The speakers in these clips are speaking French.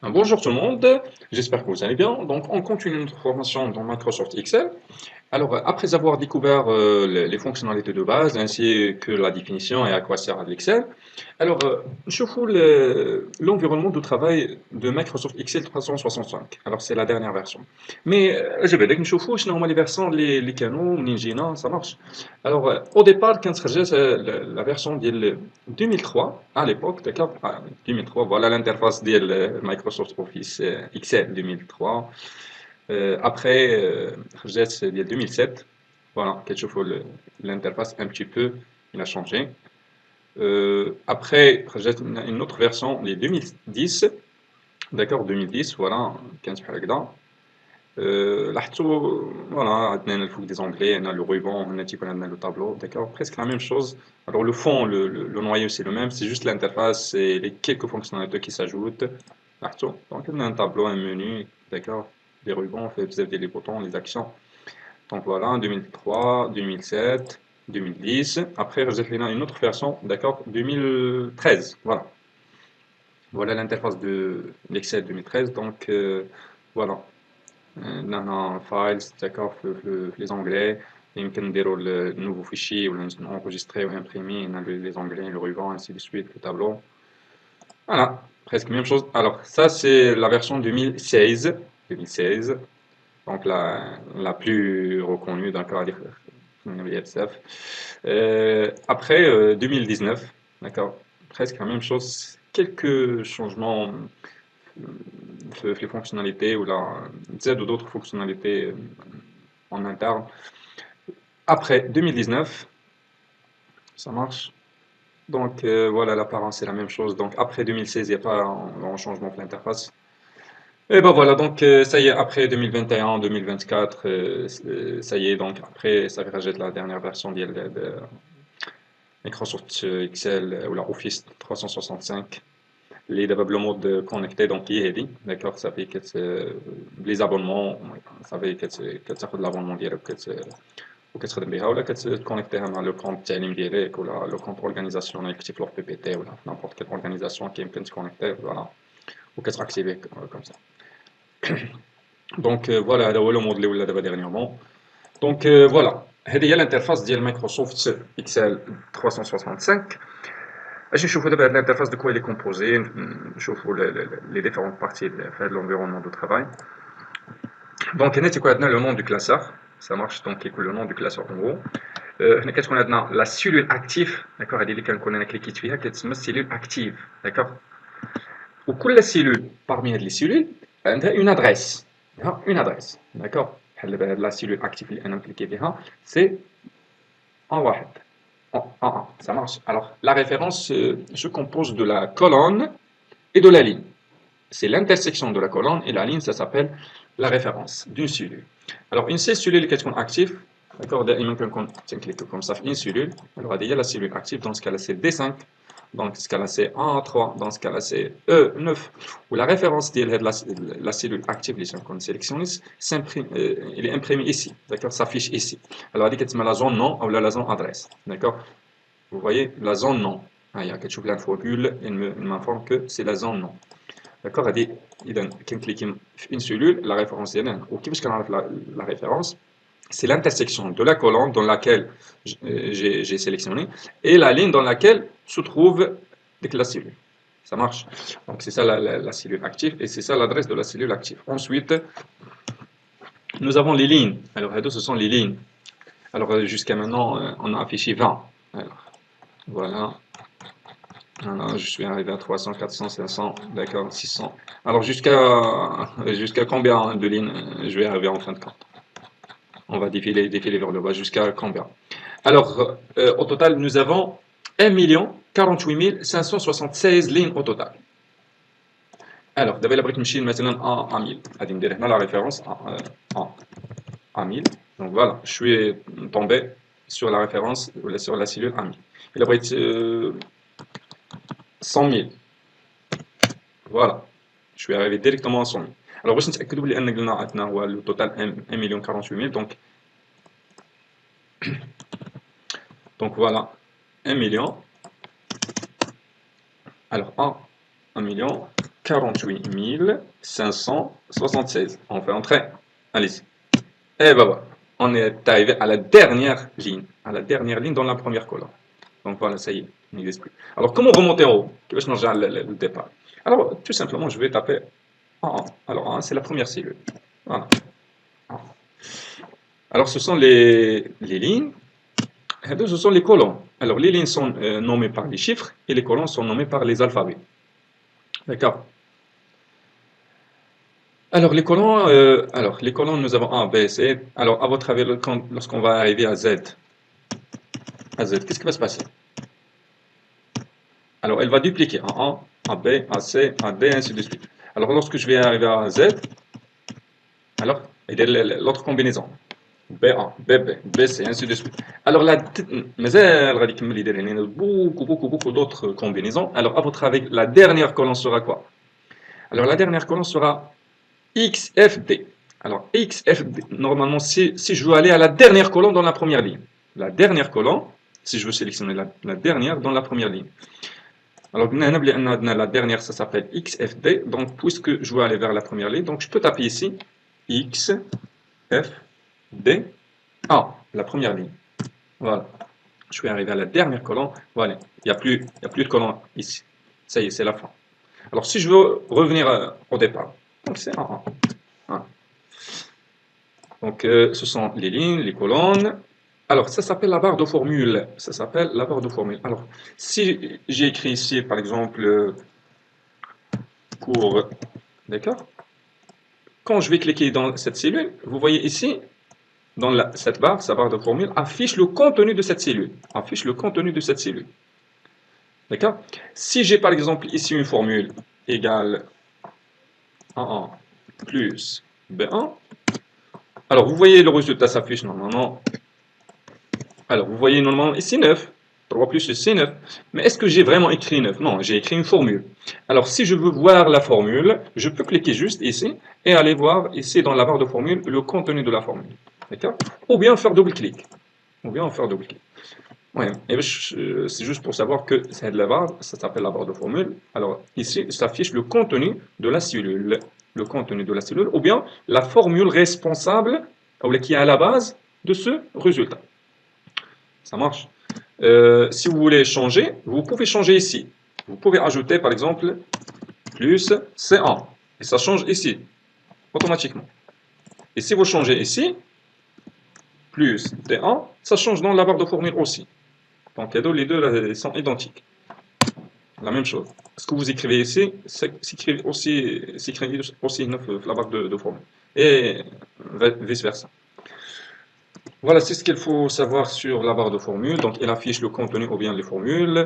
Bonjour tout le monde, j'espère que vous allez bien. Donc, on continue notre formation dans Microsoft Excel. Alors, après avoir découvert les fonctionnalités de base ainsi que la définition et à quoi sert l'Excel, alors, نشوفوا l'environnement de travail de Microsoft Excel 365. Alors, c'est la dernière version. Mais, أجل نشوفوا شنو هما les versions اللي كانوا منين جينا ça marche. Alors, au départ, كانت خرجت la version ديال 2003 à l'époque, d'accord? 2003, voilà l'interface ديال Microsoft Office Excel 2003. Après, خرجت ديال 2007. Voilà, كتشوفوا l'interface un petit peu, il a changé. Après, j'ai une autre version, les 2010, d'accord, 2010, voilà, 15 بحال هكذا. لاحظتوا voilà, عندنا الفوق des onglets, on a le ruban, on a تيكون عندنا le tableau, d'accord, presque la même chose. Alors le fond, le noyau c'est le même, c'est juste l'interface et les quelques fonctionnalités qui s'ajoutent. لاحظتوا, donc on a un tableau, un menu, d'accord, des rubans, on fait بزاف ديال les boutons, les actions. Donc voilà, 2003, 2007, 2010. Après, j'ai une autre version, d'accord, 2013. Voilà. Voilà l'interface de l'Excel 2013. Donc voilà. Dans Files, d'accord, les onglets. يمكن نديروا le nouveau fichier ou enregistrer ou imprimer les onglets, le ruban, ainsi de suite, le tableau. Voilà, presque la même chose. Alors, ça, c'est la version 2016. 2016. Donc la plus reconnue, d'accord, après 2019, d'accord, presque la même chose, quelques changements les fonctionnalités ou la Z ou d'autres fonctionnalités en interne. Après 2019, ça marche. Donc voilà, l'apparence est la même chose. Donc après 2016, il n'y a pas un changement de l'interface. Et ben voilà, donc ça y est, après 2021, 2024, ça y est, donc après, ça rajouter la dernière version de Microsoft Excel ou la Office 365. Les دابا mode connecté donc qui est dit, d'accord, ça fait que les abonnements, ça fait que كتاخذ l'abonnement ديالك وكتخدم بها ولا كتكونيكتيها مع لو كونت التعليم ديالك ولا لو كونت اورغانيزاسيونيل كتب في بي بي تي ولا n'importe quelle organisation qui يمكن تكونيكتي فوالا وكتاكتيفيه comme ça. Donc voilà, هذا هو لو مود اللي ولا دابا dernièrement. Donc voilà, هذه هي l'interface ديال مايكروسوفت اكسل 365. اجي نشوفوا دابا هاد l'interface de quoi elle est composée, نشوفوا les différentes parties de l'environnement de travail. Donc هنا تيكون عندنا le nom du classeur, ça marche, donc يكون le nom du classeur en gros. هنا كتكون عندنا la cellule active, d'accord, هذه اللي كنكون انا كليكيت فيها كتسمى cellule active, d'accord. وكل cellule parmi هاد les cellules عندها une adresse, une adresse, d'accord. بحال دابا هاد la cellule active اللي انا مكليكي فيها c'est en واحد. En 1, ça marche. Alors, la référence se compose de la colonne et de la ligne. C'est l'intersection de la colonne et la ligne, ça s'appelle la référence d'une cellule. Alors, une seule cellule qui est active, d'accord, on clique comme ça, une cellule. Alors, il y a la cellule active, dans ce cas-là, c'est D5, dans ce cas-là, c'est 1A3, dans ce cas-là, c'est E9, où la référence de la cellule active, qu'on sélectionne, il est imprimé ici, d'accord, s'affiche ici. Alors, il y a la zone nom ou la zone adresse, d'accord. Vous voyez, la zone nom. Il y a quelque chose l'infobule, il m'informe que c'est la zone nom. D'accord, il dit, quand clique une cellule, la référence est là. Ou qui la référence, c'est l'intersection de la colonne dans laquelle j'ai sélectionné et la ligne dans laquelle se trouve la cellule. Ça marche. Donc c'est ça la cellule active et c'est ça l'adresse de la cellule active. Ensuite, nous avons les lignes. Alors, ce sont les lignes. Alors, jusqu'à maintenant, on a affiché 20. Alors, voilà. Alors, je suis arrivé à 300, 400, 500, d'accord, 600. Alors, jusqu'à combien de lignes je vais arriver en fin de compte? On va défiler vers le bas. Jusqu'à combien? Alors, au total, nous avons 1 48 576 lignes au total. Alors, d'abord, la brique machine maintenant en 1000. On dirait la référence en 1000. Donc voilà, je suis tombé sur la référence, sur la cellule en 1000. Et la brique 100 000. Voilà, je suis arrivé directement à 100 000. Alors, باش نتأكدوا بلي أن قلنا عندنا هو le total 1 48 000. Donc voilà, 1 million. Alors 1 million 48 576. On fait entrer. Allez-y. Et ben voilà. On est arrivé à la dernière ligne. À la dernière ligne dans la première colonne. Donc voilà, ça y est, il n'existe plus. Alors, comment remonter en haut? Je vais changer le départ. Alors, tout simplement, je vais taper en 1. Alors, 1, c'est la première cellule. Voilà. Alors, ce sont les lignes. Et deux, ce sont les colonnes. Alors, les lignes sont nommées par les chiffres et les colonnes sont nommées par les alphabets. D'accord? Alors, les colonnes, nous avons A, B, C. Alors, à votre avis, lorsqu'on va arriver à Z, qu'est-ce qui va se passer? Alors, elle va dupliquer en A, à B, à C, à D, ainsi de suite. Alors, lorsque je vais arriver à Z, alors, il y a l'autre combinaison. B1, BB, BC, ainsi de suite. Alors, mais il y a beaucoup d'autres combinaisons. Alors, à votre avis, la dernière colonne sera quoi? Alors, la dernière colonne sera XFD. Alors, XFD, normalement, si je veux aller à la dernière colonne dans la première ligne. La dernière colonne, si je veux sélectionner la dernière dans la première ligne. Alors, la dernière, ça s'appelle XFD. Donc, puisque je veux aller vers la première ligne, donc je peux taper ici XFD. La première ligne. Voilà. Je vais arriver à la dernière colonne. Voilà. Il n'y a plus de colonne ici. Ça y est, c'est la fin. Alors, si je veux revenir au départ, donc c'est 1. Donc, ce sont les lignes, les colonnes. Alors, ça s'appelle la barre de formule. Ça s'appelle la barre de formule. Alors, si j'ai écrit ici, par exemple, cours, d'accord? Quand je vais cliquer dans cette cellule, vous voyez ici, dans cette barre, sa barre de formule, affiche le contenu de cette cellule. Affiche le contenu de cette cellule. D'accord? Si j'ai par exemple ici une formule égale A1 plus B1, alors vous voyez le résultat s'affiche normalement. Alors vous voyez normalement ici 9. 3 plus c'est 9. Mais est-ce que j'ai vraiment écrit 9? Non, j'ai écrit une formule. Alors si je veux voir la formule, je peux cliquer juste ici et aller voir ici dans la barre de formule le contenu de la formule. D'accord? Ou bien faire double-clic. Ouais, c'est juste pour savoir que c'est de la barre, ça s'appelle la barre de formule. Alors ici, il s'affiche le contenu de la cellule. Le contenu de la cellule, ou bien la formule responsable, ou qui est à la base de ce résultat. Ça marche. Si vous voulez changer, vous pouvez changer ici. Vous pouvez ajouter par exemple plus C1. Et ça change ici, automatiquement. Et si vous changez ici, plus D1, ça change dans la barre de formule aussi. Donc les deux sont identiques. La même chose. Ce que vous écrivez ici, s'écrit aussi la barre de formule. Et vice-versa. Voilà, c'est ce qu'il faut savoir sur la barre de formule. Donc, elle affiche le contenu ou bien les formules.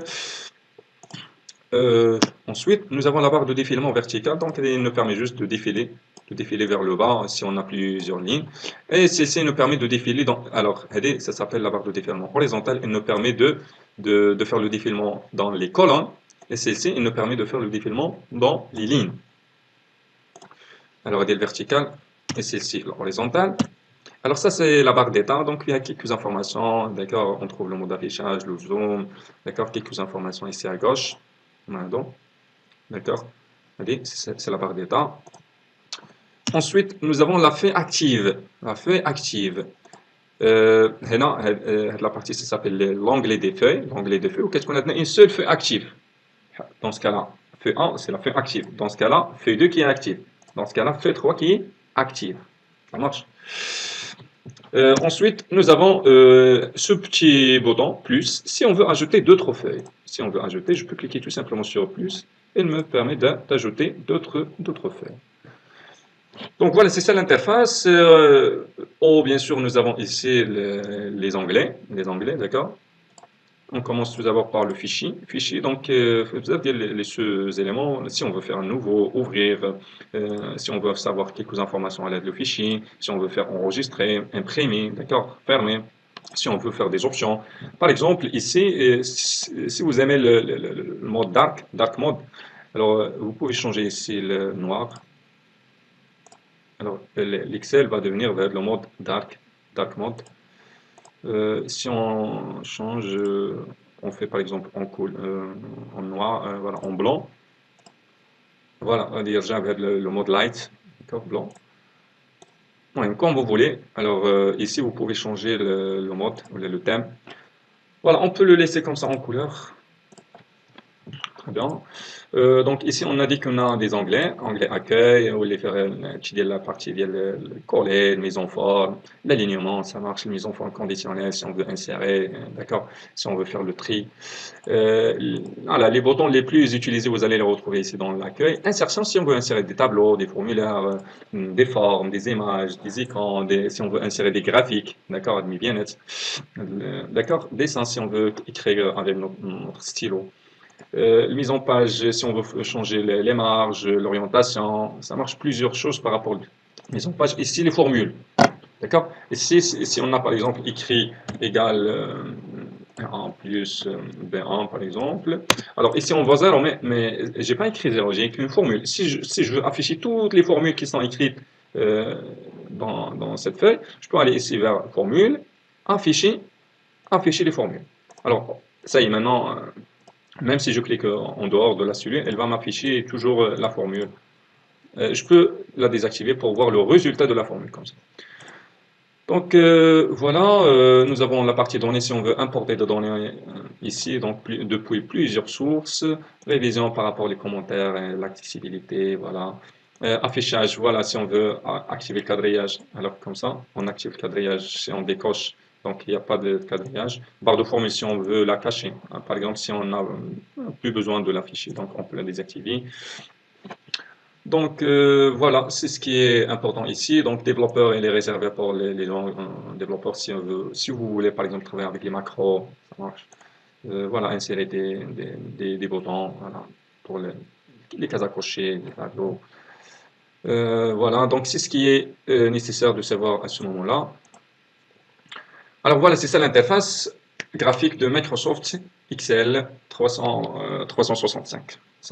Ensuite, nous avons la barre de défilement verticale. Donc, elle nous permet juste de défiler vers le bas si on a plusieurs lignes. Et celle-ci nous permet de défiler. Alors, ça s'appelle la barre de défilement horizontale. Elle nous permet de faire le défilement dans les colonnes. Et celle-ci, elle nous permet de faire le défilement dans les lignes. Alors, elle est verticale et celle-ci, l'horizontale. Alors ça, c'est la barre d'état. Donc, il y a quelques informations. D'accord, on trouve le mode d'affichage, le zoom. D'accord, quelques informations ici à gauche. D'accord. Allez, c'est la barre d'état. Ensuite, nous avons la feuille active. La feuille active. La partie, ça s'appelle l'onglet des feuilles. L'onglet des feuilles. Ou qu'est-ce qu'on a? Une seule feuille active. Dans ce cas-là, feuille 1, c'est la feuille active. Dans ce cas-là, feuille 2 qui est active. Dans ce cas-là, feuille 3 qui est active. Ça marche. Ensuite, nous avons ce petit bouton plus. Si on veut ajouter d'autres feuilles, je peux cliquer tout simplement sur plus et il me permet d'ajouter d'autres feuilles. Donc voilà, c'est ça l'interface. Bien sûr, nous avons ici les onglets, d'accord. On commence tout d'abord par le fichier. Donc, vous avez ces éléments. Si on veut faire un nouveau, ouvrir, si on veut savoir quelques informations à l'aide du fichier, si on veut faire enregistrer, imprimer, d'accord, fermer, si on veut faire des options. Par exemple, ici, si vous aimez le mode dark mode, alors vous pouvez changer ici le noir. Alors, l'Excel va devenir vers le mode dark mode. Si on change, on fait par exemple en noir, voilà, en blanc. Voilà, on dit avec le mode light, d'accord, blanc. Ouais, comme vous voulez. Alors ici, vous pouvez changer le mode, ou le thème. Voilà, on peut le laisser comme ça en couleur. Très bien. Donc ici, on a dit qu'on a des onglets, onglet accueil, où les faire la partie le coller, mise en forme, l'alignement, ça marche, mise en forme conditionnelle si on veut insérer, d'accord, si on veut faire le tri. Voilà, les boutons les plus utilisés, vous allez les retrouver ici dans l'accueil. Insertion, si on veut insérer des tableaux, des formulaires, des formes, des images, des écrans, si on veut insérer des graphiques, d'accord, bien net. D'accord, dessin, si on veut écrire avec notre stylo. Mise en page, si on veut changer les marges, l'orientation, ça marche plusieurs choses par rapport à la mise en page. Ici, les formules. D'accord? Et si on a par exemple écrit égal 1 plus B1 par exemple. Alors ici on voit 0, mais j'ai pas écrit 0, j'ai écrit une formule. Si je veux afficher toutes les formules qui sont écrites euh, dans cette feuille, je peux aller ici vers formule, afficher, afficher les formules. Alors ça y est, maintenant, même si je clique en dehors de la cellule, elle va m'afficher toujours la formule. Je peux la désactiver pour voir le résultat de la formule comme ça. Donc voilà, nous avons la partie données si on veut importer des données ici, donc depuis plusieurs sources, révision par rapport aux commentaires, l'accessibilité, voilà. Affichage, voilà, si on veut activer le quadrillage, alors comme ça, on active le quadrillage si on décoche, donc il n'y a pas de quadrillage. Barre de formule si on veut la cacher, hein, par exemple si on n'a plus besoin de l'afficher, donc on peut la désactiver. Donc voilà, c'est ce qui est important ici. Donc développeur, il est réservé pour les développeurs si vous voulez par exemple travailler avec les macros, ça marche. Voilà, insérer des boutons, voilà, pour les cases à cocher, les tableaux. Voilà, donc c'est ce qui est nécessaire de savoir à ce moment-là. Alors voilà, c'est ça l'interface graphique de Microsoft Excel 365.